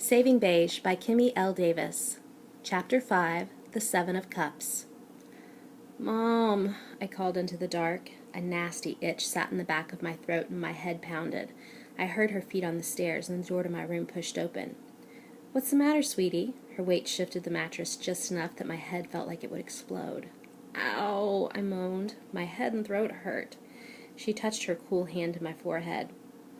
Saving Beige by Kimmy L. Davis. Chapter 5, The Seven of Cups. "Mom," I called into the dark. A nasty itch sat in the back of my throat and my head pounded. I heard her feet on the stairs and the door to my room pushed open. "What's the matter, sweetie?" Her weight shifted the mattress just enough that my head felt like it would explode. "Ow," I moaned. My head and throat hurt. She touched her cool hand to my forehead.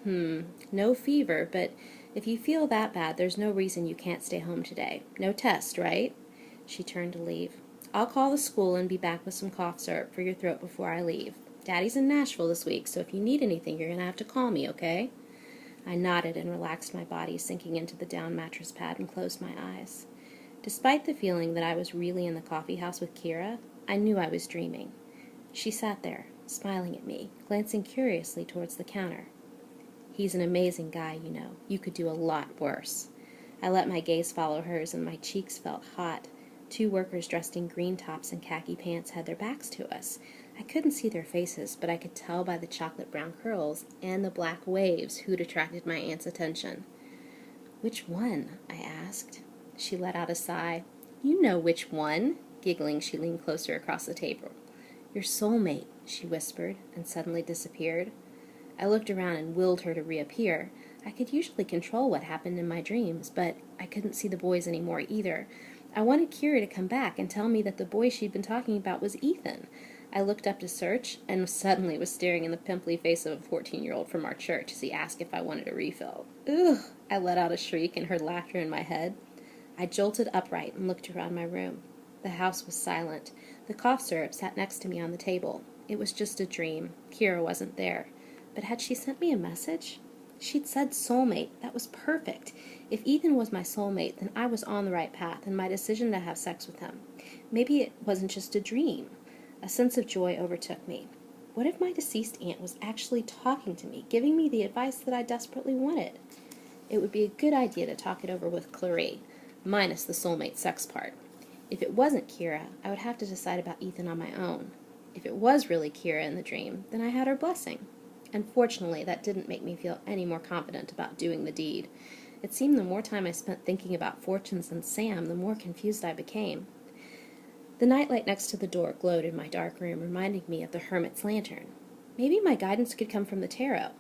No fever, but if you feel that bad, there's no reason you can't stay home today. No test, right?" She turned to leave. "I'll call the school and be back with some cough syrup for your throat before I leave. Daddy's in Nashville this week, so if you need anything, you're going to have to call me, okay?" I nodded and relaxed my body, sinking into the down mattress pad, and closed my eyes. Despite the feeling that I was really in the coffee house with Kira, I knew I was dreaming. She sat there, smiling at me, glancing curiously towards the counter. "He's an amazing guy, you know. You could do a lot worse." I let my gaze follow hers, and my cheeks felt hot. Two workers dressed in green tops and khaki pants had their backs to us. I couldn't see their faces, but I could tell by the chocolate brown curls and the black waves who'd attracted my aunt's attention. "Which one?" I asked. She let out a sigh. "You know which one." Giggling, she leaned closer across the table. "Your soulmate," she whispered, and suddenly disappeared. I looked around and willed her to reappear. I could usually control what happened in my dreams, but I couldn't see the boys anymore either. I wanted Kira to come back and tell me that the boy she'd been talking about was Ethan. I looked up to search, and suddenly was staring in the pimply face of a 14-year-old from our church as he asked if I wanted a refill. "Ugh!" I let out a shriek and heard laughter in my head. I jolted upright and looked around my room. The house was silent. The cough syrup sat next to me on the table. It was just a dream. Kira wasn't there. But had she sent me a message? She'd said soulmate. That was perfect. If Ethan was my soulmate, then I was on the right path in my decision to have sex with him. Maybe it wasn't just a dream. A sense of joy overtook me. What if my deceased aunt was actually talking to me, giving me the advice that I desperately wanted? It would be a good idea to talk it over with Clarie, minus the soulmate sex part. If it wasn't Kira, I would have to decide about Ethan on my own. If it was really Kira in the dream, then I had her blessing. Unfortunately, that didn't make me feel any more confident about doing the deed. It seemed the more time I spent thinking about Fortunes and Sam, the more confused I became. The nightlight next to the door glowed in my dark room, reminding me of the hermit's lantern. Maybe my guidance could come from the tarot.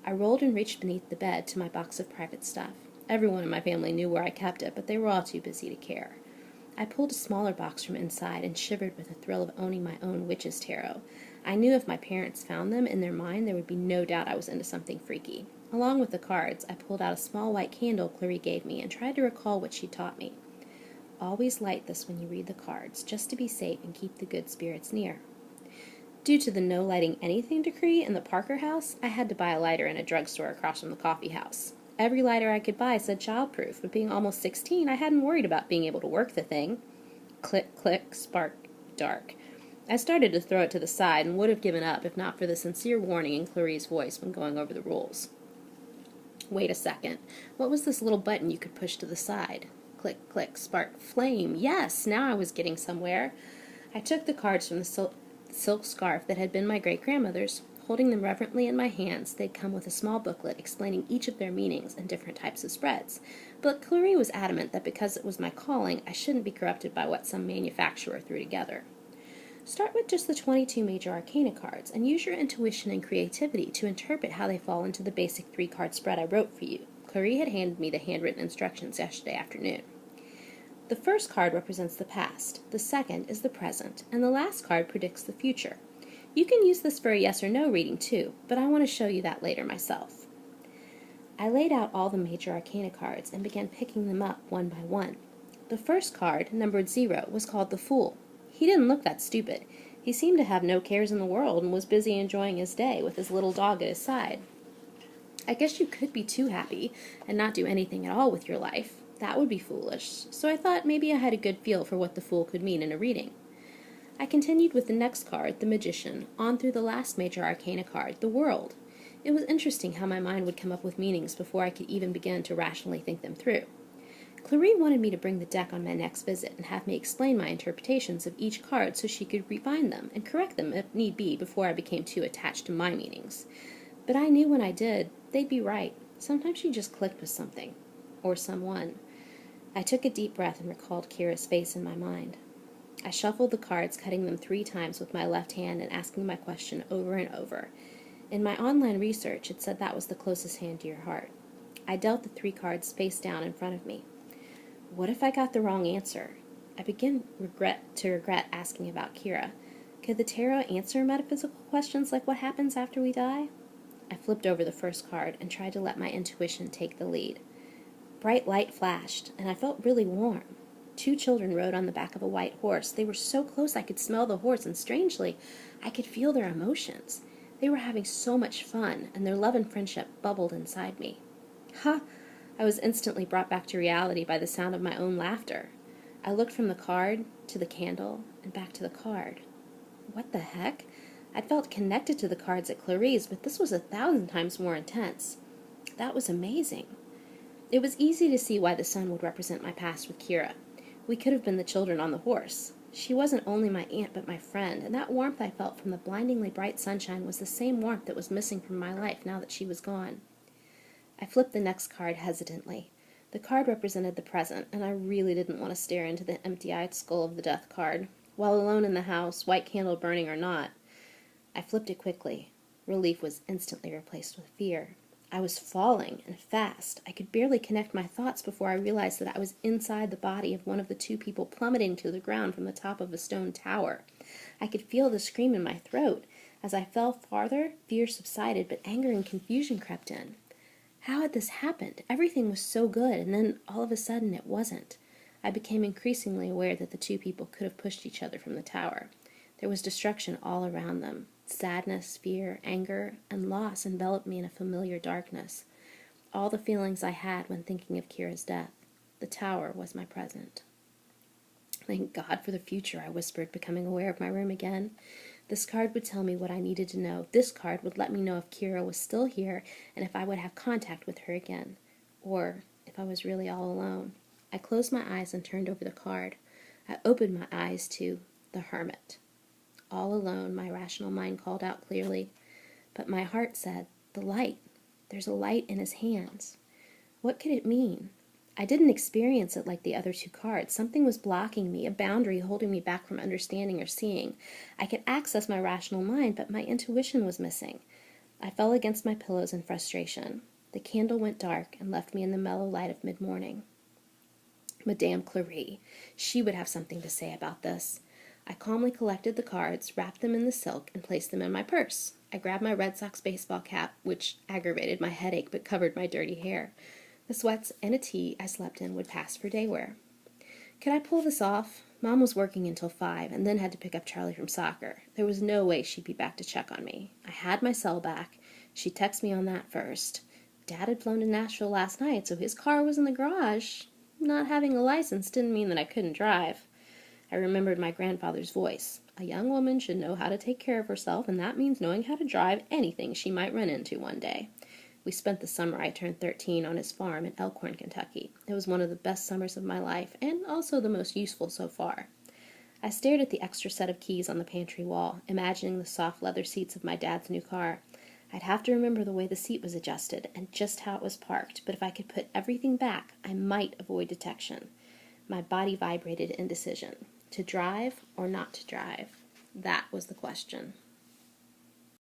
I rolled and reached beneath the bed to my box of private stuff. Everyone in my family knew where I kept it, but they were all too busy to care. I pulled a smaller box from inside and shivered with the thrill of owning my own witch's tarot. I knew if my parents found them in their mind, there would be no doubt I was into something freaky. Along with the cards, I pulled out a small white candle Clarie gave me and tried to recall what she taught me. Always light this when you read the cards, just to be safe and keep the good spirits near. Due to the no lighting anything decree in the Parker house, I had to buy a lighter in a drugstore across from the coffee house. Every lighter I could buy said childproof, but being almost 16, I hadn't worried about being able to work the thing. Click, click, spark, dark. I started to throw it to the side and would have given up if not for the sincere warning in Clarie's voice when going over the rules. "Wait a second. What was this little button you could push to the side?" Click, click, spark, flame. Yes, now I was getting somewhere. I took the cards from the silk scarf that had been my great-grandmother's. Holding them reverently in my hands, they'd come with a small booklet explaining each of their meanings and different types of spreads. But Clarie was adamant that because it was my calling, I shouldn't be corrupted by what some manufacturer threw together. Start with just the 22 major arcana cards and use your intuition and creativity to interpret how they fall into the basic 3-card spread I wrote for you. Clarie had handed me the handwritten instructions yesterday afternoon. The first card represents the past, the second is the present, and the last card predicts the future. You can use this for a yes or no reading too, but I want to show you that later myself. I laid out all the major arcana cards and began picking them up one by one. The first card, numbered 0, was called the Fool. He didn't look that stupid. He seemed to have no cares in the world and was busy enjoying his day with his little dog at his side. I guess you could be too happy and not do anything at all with your life. That would be foolish, so I thought maybe I had a good feel for what the Fool could mean in a reading. I continued with the next card, the Magician, on through the last major arcana card, the World. It was interesting how my mind would come up with meanings before I could even begin to rationally think them through. Clarie wanted me to bring the deck on my next visit and have me explain my interpretations of each card so she could refine them and correct them if need be before I became too attached to my meanings. But I knew when I did, they'd be right. Sometimes she just clicked with something. or someone. I took a deep breath and recalled Kira's face in my mind. I shuffled the cards, cutting them 3 times with my left hand and asking my question over and over. In my online research, it said that was the closest hand to your heart. I dealt the 3 cards face down in front of me. What if I got the wrong answer? I began to regret asking about Kira. Could the tarot answer metaphysical questions like what happens after we die? I flipped over the first card and tried to let my intuition take the lead. Bright light flashed, and I felt really warm. 2 children rode on the back of a white horse. They were so close I could smell the horse, and strangely, I could feel their emotions. They were having so much fun, and their love and friendship bubbled inside me. Ha! I was instantly brought back to reality by the sound of my own laughter. I looked from the card to the candle and back to the card. What the heck? I'd felt connected to the cards at Clarice, but this was 1,000 times more intense. That was amazing. It was easy to see why the sun would represent my past with Kira. We could have been the children on the horse. She wasn't only my aunt, but my friend, and that warmth I felt from the blindingly bright sunshine was the same warmth that was missing from my life now that she was gone. I flipped the next card hesitantly. The card represented the present, and I really didn't want to stare into the empty-eyed skull of the death card. While alone in the house, white candle burning or not, I flipped it quickly. Relief was instantly replaced with fear. I was falling, and fast. I could barely connect my thoughts before I realized that I was inside the body of one of the 2 people plummeting to the ground from the top of a stone tower. I could feel the scream in my throat. As I fell farther, fear subsided, but anger and confusion crept in. How had this happened? Everything was so good, and then all of a sudden it wasn't. I became increasingly aware that the 2 people could have pushed each other from the tower. There was destruction all around them. Sadness, fear, anger, and loss enveloped me in a familiar darkness. All the feelings I had when thinking of Kira's death. The tower was my present. Thank God for the future, I whispered, becoming aware of my room again. This card would tell me what I needed to know. This card would let me know if Kira was still here and if I would have contact with her again. Or if I was really all alone. I closed my eyes and turned over the card. I opened my eyes to the Hermit. All alone, my rational mind called out clearly. But my heart said, the light. There's a light in his hands. What could it mean? I didn't experience it like the other 2 cards. Something was blocking me, a boundary holding me back from understanding or seeing. I could access my rational mind, but my intuition was missing. I fell against my pillows in frustration. The candle went dark and left me in the mellow light of mid-morning. Madame Clary. She would have something to say about this. I calmly collected the cards, wrapped them in the silk, and placed them in my purse. I grabbed my Red Sox baseball cap, which aggravated my headache but covered my dirty hair. The sweats and a tee I slept in would pass for day wear. Could I pull this off? Mom was working until 5 and then had to pick up Charlie from soccer. There was no way she'd be back to check on me. I had my cell back. She'd text me on that first. Dad had flown to Nashville last night, so his car was in the garage. Not having a license didn't mean that I couldn't drive. I remembered my grandfather's voice. A young woman should know how to take care of herself, and that means knowing how to drive anything she might run into one day. We spent the summer I turned 13 on his farm in Elkhorn, Kentucky. It was one of the best summers of my life, and also the most useful so far. I stared at the extra set of keys on the pantry wall, imagining the soft leather seats of my dad's new car. I'd have to remember the way the seat was adjusted, and just how it was parked, but if I could put everything back, I might avoid detection. My body vibrated in indecision. To drive or not to drive? That was the question.